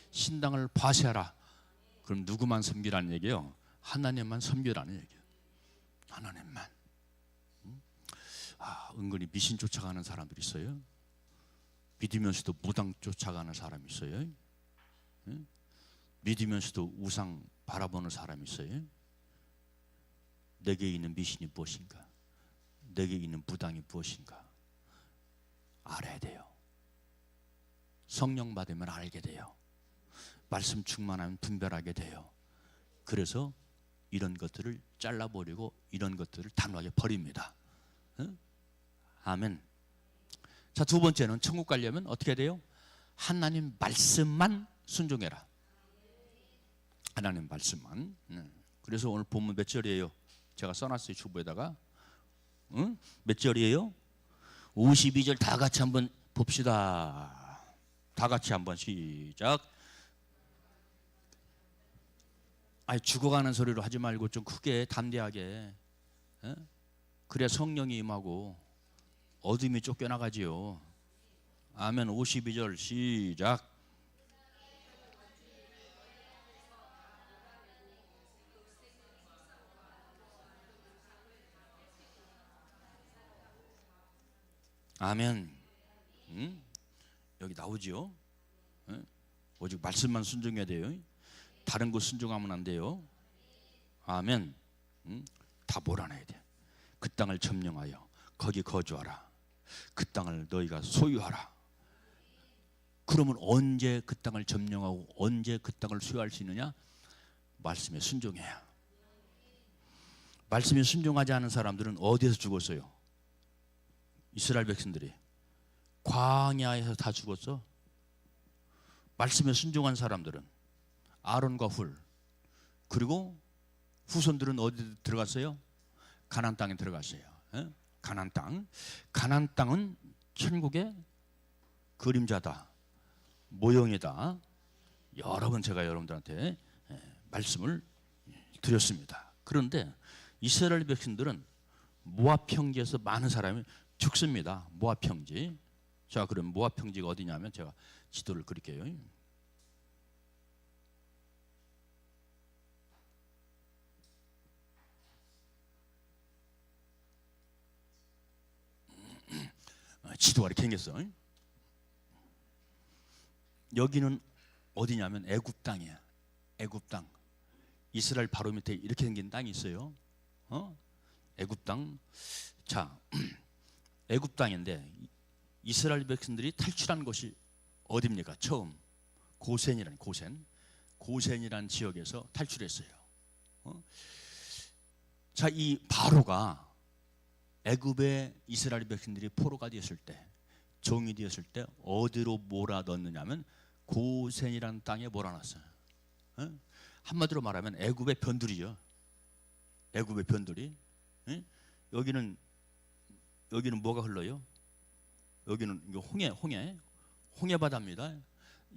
신당을 파쇄하라. 그럼 누구만 섬기라는 얘기예요? 하나님만 섬기라는 얘기예요. 하나님만. 은근히 미신 쫓아가는 사람들이 있어요. 믿으면서도 무당 쫓아가는 사람이 있어요. 믿으면서도 우상 바라보는 사람이 있어요. 내게 있는 미신이 무엇인가? 내게 있는 무당이 무엇인가? 알아야 돼요. 성령 받으면 알게 돼요. 말씀 충만하면 분별하게 돼요. 그래서 이런 것들을 잘라버리고 이런 것들을 단호하게 버립니다. 아멘. 자, 두 번째는 천국 가려면 어떻게 돼요? 하나님 말씀만 순종해라. 하나님 말씀만. 그래서 오늘 본문 몇 절이에요? 제가 써놨어요, 주보에다가. 몇 절이에요? 52절 다 같이 한번 봅시다. 다 같이 한번 시작. 아니, 죽어가는 소리로 하지 말고 좀 크게 담대하게. 그래야 성령이 임하고 어둠이 쫓겨나가지요. 아멘. 52절 시작. 아멘. 여기 나오지요. 예? 오직 말씀만 순종해야 돼요. 다른 거 순종하면 안 돼요. 아멘. 다 몰아내야 돼. 그 땅을 점령하여 거기 거주하라. 그 땅을 너희가 소유하라. 그러면 언제 그 땅을 점령하고 언제 그 땅을 소유할 수 있느냐? 말씀에 순종해야. 말씀에 순종하지 않은 사람들은 어디에서 죽었어요? 이스라엘 백성들이 광야에서 다 죽었어. 말씀에 순종한 사람들은 아론과 훌, 그리고 후손들은 어디 들어갔어요? 가나안 땅에 들어갔어요. 가나안 땅. 가나안 땅은 천국의 그림자다, 모형이다. 여러 번 제가 여러분들한테 말씀을 드렸습니다. 그런데 이스라엘 백성들은 모압 평지에서 많은 사람이 죽습니다. 모압 평지. 자, 그럼 모압 평지가 어디냐면 제가 지도를 그릴게요. 지도가 이렇게 생겼어. 여기는 어디냐면 애굽 땅이야. 애굽 땅. 이스라엘 바로 밑에 이렇게 생긴 땅이 있어요. 애굽 땅. 자, 애굽 땅인데 이스라엘 백성들이 탈출한 곳이 어디입니까? 처음 고센이라는 지역에서 탈출했어요. 자, 이 바로가 애굽의 이스라엘 백성들이 포로가 되었을 때, 종이 되었을 때 어디로 몰아넣느냐면 고센이라는 땅에 몰아놨어요. 한마디로 말하면 애굽의 변두리죠. 애굽의 변두리. 여기는 뭐가 흘러요? 여기는 홍해 바다입니다.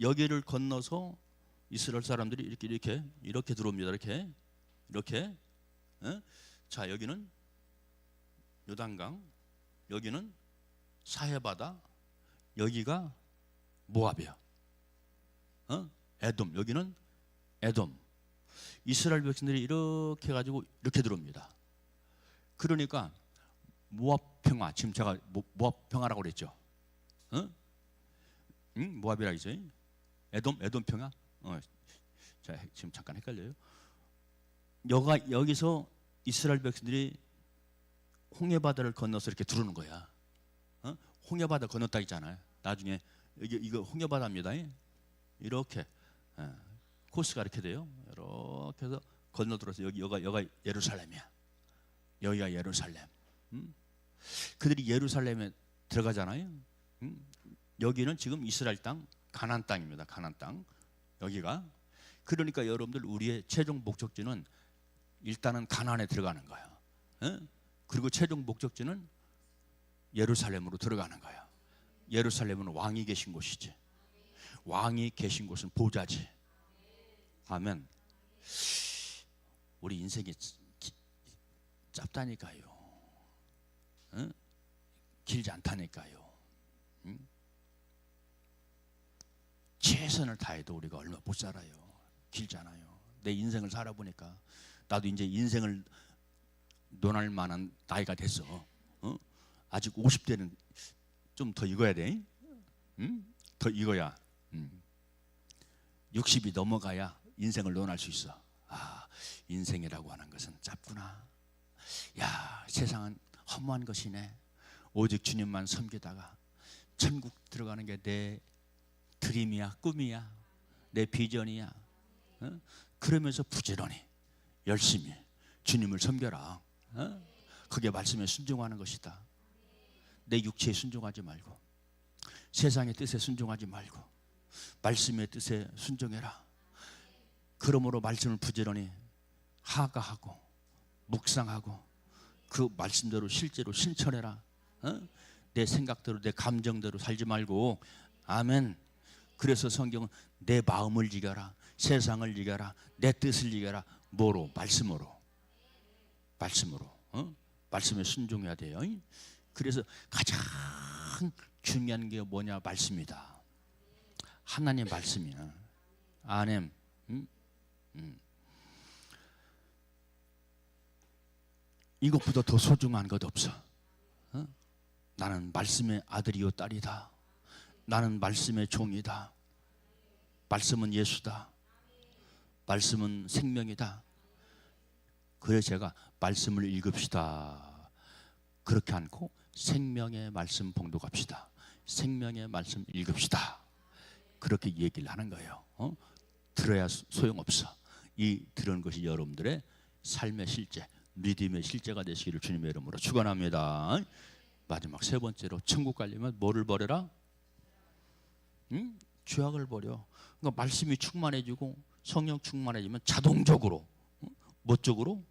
여기를 건너서 이스라엘 사람들이 이렇게 들어옵니다. 이렇게. 자, 여기는 요단강, 여기는 사해바다, 여기가 모압이야. 에돔, 여기는 에돔. 이스라엘 백성들이 이렇게 해가지고 이렇게 들어옵니다. 그러니까 모압 평화, 지금 제가 모압 평화라고 그랬죠. 모압이라 했어요. 에돔 평화. 자, 지금 잠깐 헷갈려요. 여기서 이스라엘 백성들이 홍해바다를 건너서 이렇게 들어오는 거야. 홍해바다 건넜다 있잖아요. 나중에 이거 홍해바다입니다. 이렇게 코스가 이렇게 돼요. 이렇게 해서 건너 들어서 여기가 예루살렘이야. 여기가 예루살렘. 그들이 예루살렘에 들어가잖아요. 여기는 지금 이스라엘 땅, 가나안 땅입니다. 가나안 땅. 여기가. 그러니까 여러분들 우리의 최종 목적지는 일단은 가나안에 들어가는 거야. 그리고 최종 목적지는 예루살렘으로 들어가는 거야. 예루살렘은 왕이 계신 곳이지. 왕이 계신 곳은 보좌지. 아멘. 우리 인생이 짧다니까요. 길지 않다니까요. 최선을 다해도 우리가 얼마 못 살아요. 길잖아요. 내 인생을 살아보니까 나도 이제 인생을 논할 만한 나이가 됐어. 아직 50대는 좀 더 익어야 돼. 더 익어야. 60이 넘어가야 인생을 논할 수 있어. 아, 인생이라고 하는 것은 짧구나. 야, 세상은 허무한 것이네. 오직 주님만 섬기다가 천국 들어가는 게 내 드림이야, 꿈이야, 내 비전이야. 그러면서 부지런히 열심히 주님을 섬겨라. 그게 말씀에 순종하는 것이다. 내 육체에 순종하지 말고, 세상의 뜻에 순종하지 말고 말씀의 뜻에 순종해라. 그러므로 말씀을 부지런히 하가하고 묵상하고 그 말씀대로 실제로 실천해라. 내 생각대로 내 감정대로 살지 말고. 아멘. 그래서 성경은 내 마음을 이겨라, 세상을 이겨라, 내 뜻을 이겨라. 뭐로? 말씀으로. 말씀에 순종해야 돼요. 그래서 가장 중요한 게 뭐냐? 말씀이다. 하나님 말씀이야. 아멘. 이것보다 더 소중한 것 없어. 나는 말씀의 아들이요 딸이다. 나는 말씀의 종이다. 말씀은 예수다. 말씀은 생명이다. 그래서 제가 말씀을 읽읍시다. 그렇게 않고 생명의 말씀 봉독합시다. 생명의 말씀 읽읍시다. 그렇게 얘기를 하는 거예요. 들어야 소용없어. 이 들은 것이 여러분들의 삶의 실제, 믿음의 실제가 되시기를 주님의 이름으로 축원합니다. 마지막 세 번째로 천국 가려면 뭐를 버려라? 죄악을 버려. 그러니까 말씀이 충만해지고 성령 충만해지면 자동적으로 뭐 쪽으로?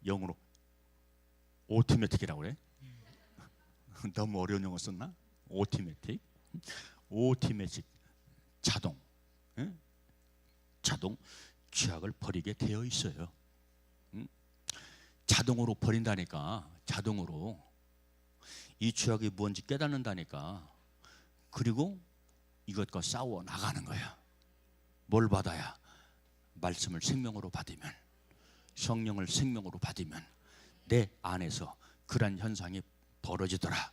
영으로. 오토매틱이라고 그래? 너무 어려운 용어 썼나? 오토매틱. 오토매틱. 자동. 자동. 죄악을 버리게 되어 있어요. 자동으로 버린다니까. 자동으로. 이 죄악이 뭔지 깨닫는다니까. 그리고 이것과 싸워 나가는 거야. 뭘 받아야? 말씀을 생명으로 받으면, 성령을 생명으로 받으면 내 안에서 그런 현상이 벌어지더라.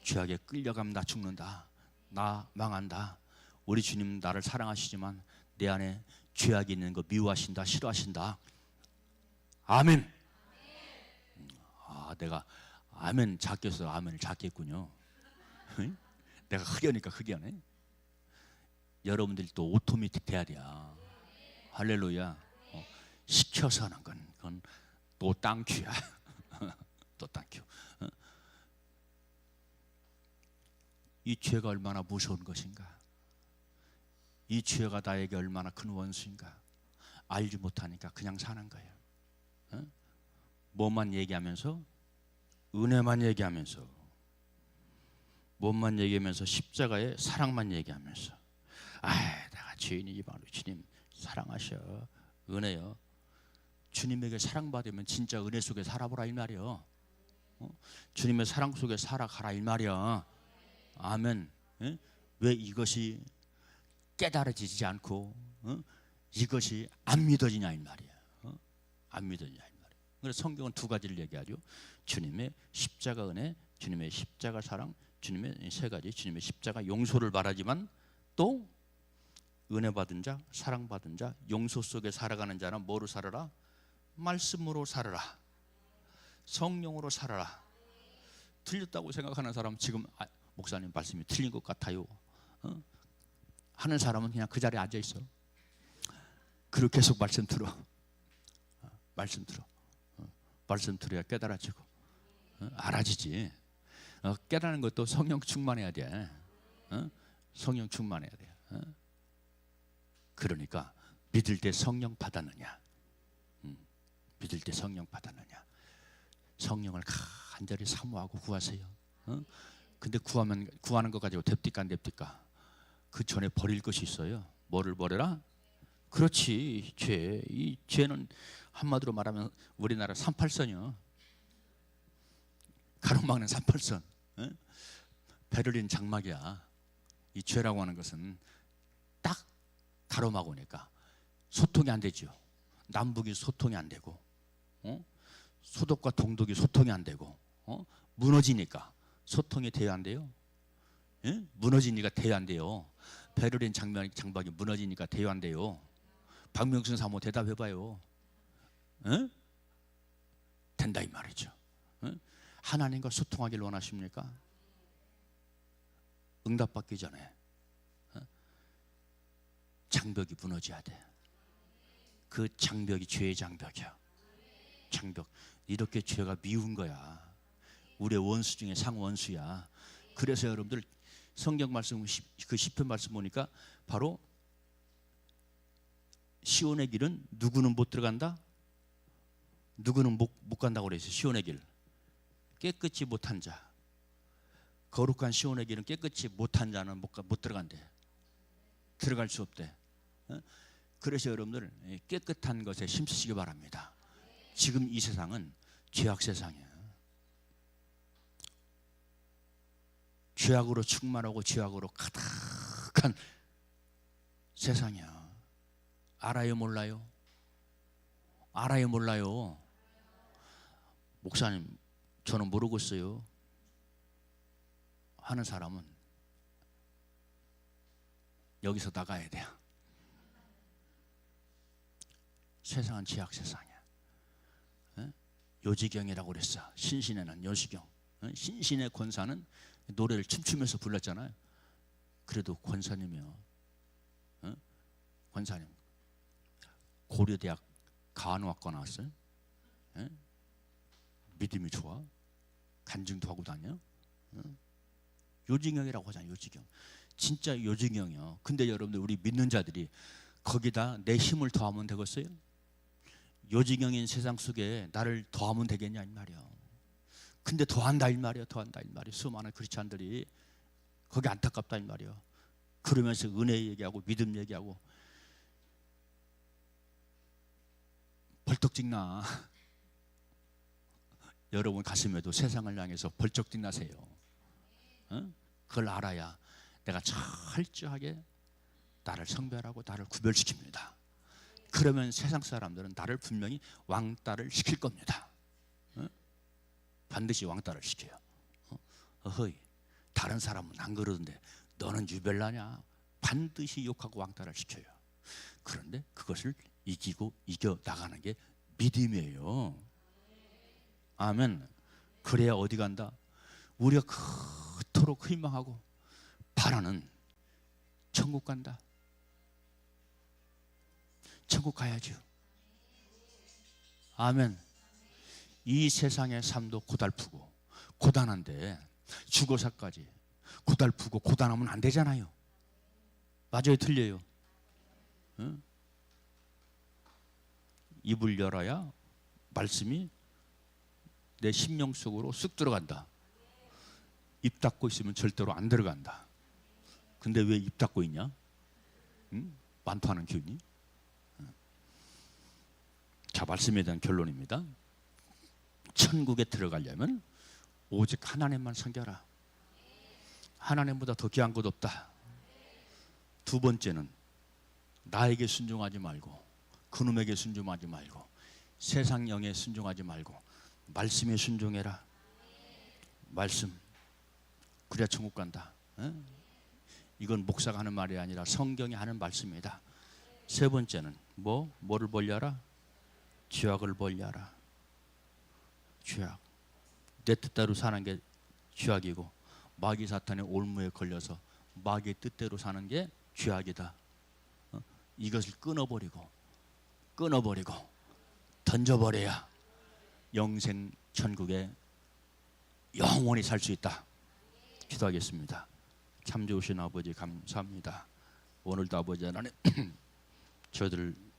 죄악에 끌려가면 나 죽는다. 나 망한다. 우리 주님 나를 사랑하시지만 내 안에 죄악이 있는 거 미워하신다. 싫어하신다. 아멘. 내가 아멘 작게 써서 아멘을 작게 했군요. 내가 크게 하니까 크게 하네. 여러분들이 또 오토매틱 돼야 돼. 할렐루야. 시켜서 하는 그건 또 땅큐야. 또 땅큐. 이 죄가 얼마나 무서운 것인가. 이 죄가 나에게 얼마나 큰 원수인가. 알지 못하니까 그냥 사는 거예요. 뭐만 얘기하면서, 은혜만 얘기하면서, 뭐만 얘기하면서, 십자가의 사랑만 얘기하면서, 내가 죄인이지만 주님 사랑하셔. 은혜요. 주님에게 사랑받으면 진짜 은혜 속에 살아보라 이 말이요. 주님의 사랑 속에 살아가라 이 말이야. 아멘. 왜 이것이 깨달아지지 않고 이것이 안 믿어지냐 이 말이야. 안 믿어지냐 이 말이야. 그래서 성경은 두 가지를 얘기하죠. 주님의 십자가 은혜, 주님의 십자가 사랑, 주님의 세 가지. 주님의 십자가 용서를 말하지만 또 은혜 받은 자, 사랑 받은 자, 용서 속에 살아가는 자는 뭐로 살아라? 말씀으로 살아라. 성령으로 살아라. 틀렸다고 생각하는 사람 지금 목사님 말씀이 틀린 것 같아요 하는 사람은 그냥 그 자리에 앉아 있어. 그리고 계속 말씀 들어. 말씀 들어. 말씀 들어야 깨달아지고 알아지지. 깨달는 것도 성령 충만해야 돼. 성령 충만해야 돼. 그러니까 믿을 때 성령 받았느냐? 믿을 때 성령 받았느냐? 성령을 간절히 사모하고 구하세요. 근데 구하는 것 가지고 됩니까 안 됩니까? 그 전에 버릴 것이 있어요. 뭐를 버려라? 그렇지. 죄. 이 죄는 한마디로 말하면 우리나라 38선이요. 가로막는 38선. 베를린 장막이야. 이 죄라고 하는 것은 딱 가로막으니까 소통이 안 되죠. 남북이 소통이 안 되고, 소독과 동독이 소통이 안 되고, 무너지니까 소통이 돼야 안 돼요. 무너지니까 돼야 안 돼요. 베를린 장막이 무너지니까 돼야 안 돼요. 박명순 사모 대답해봐요. 된다 이 말이죠. 하나님과 소통하기를 원하십니까? 응답받기 전에 장벽이 무너져야 돼. 그 장벽이 죄의 장벽이야. 장벽. 이렇게 죄가 미운 거야. 우리의 원수 중에 상원수야. 그래서 여러분들 성경 말씀, 그 시편 말씀 보니까 바로 시온의 길은 누구는 못 들어간다? 누구는 못 간다고 그랬어요. 시온의 길. 깨끗이 못한 자. 거룩한 시온의 길은 깨끗이 못한 자는 못 들어간대. 들어갈 수 없대. 그래서 여러분들 깨끗한 것에 힘쓰시기 바랍니다. 지금 이 세상은 죄악 세상이에요. 죄악으로 충만하고 죄악으로 가득한 세상이야. 알아요 몰라요? 알아요 몰라요? 목사님 저는 모르고 있어요 하는 사람은 여기서 나가야 돼요. 세상은 죄악 세상이야. 요지경이라고 그랬어. 신신에는 요지경. 신신의 권사는 노래를 춤추면서 불렀잖아요. 그래도 권사님이요. 권사님 고려대학 간호학과 나왔어요. 믿음이 좋아. 간증도 하고 다녀. 요지경이라고 하잖아요. 요지경. 진짜 요지경이요. 근데 여러분들 우리 믿는 자들이 거기다 내 힘을 더하면 되겠어요? 요지경인 세상 속에 나를 더하면 되겠냐 이 말이야. 근데 더한다 이 말이야. 더한다 이 말이야. 수많은 크리스찬들이 거기 안타깝다 이 말이야. 그러면서 은혜 얘기하고 믿음 얘기하고 벌떡찍나. 여러분 가슴에도 세상을 향해서 벌떡찍나세요. 그걸 알아야 내가 철저하게 나를 성별하고 나를 구별시킵니다. 그러면 세상 사람들은 나를 분명히 왕따를 시킬 겁니다. 반드시 왕따를 시켜요. 어허이, 다른 사람은 안 그러던데 너는 유별나냐? 반드시 욕하고 왕따를 시켜요. 그런데 그것을 이기고 이겨나가는 게 믿음이에요. 아멘. 그래야 어디 간다? 우리가 그토록 희망하고 바라는 천국 간다. 천국 가야죠. 아멘. 이 세상의 삶도 고달프고 고단한데 죽어서까지 고달프고 고단하면 안 되잖아요. 맞아요, 틀려요? 응? 입을 열어야 말씀이 내 심령 속으로 쑥 들어간다. 입 닫고 있으면 절대로 안 들어간다. 근데 왜 입 닫고 있냐? 응? 완파하는 기운이. 자, 말씀에 대한 결론입니다. 천국에 들어가려면 오직 하나님만 섬겨라. 하나님보다 더 귀한 것 없다. 두 번째는 나에게 순종하지 말고 그놈에게 순종하지 말고 세상 영에 순종하지 말고 말씀에 순종해라. 말씀. 그래야 천국 간다. 이건 목사가 하는 말이 아니라 성경이 하는 말씀이다. 세 번째는 뭐를 벌려라? 죄악을 벌려라. 죄악. 내 뜻대로 사는 게 죄악이고 마귀 사탄의 올무에 걸려서 마귀의 뜻대로 사는 게 죄악이다. 이것을 끊어버리고 던져버려야 영생 천국에 영원히 살 수 있다. 기도하겠습니다. 참 좋으신 아버지 감사합니다. 오늘도 아버지 하나님 저희들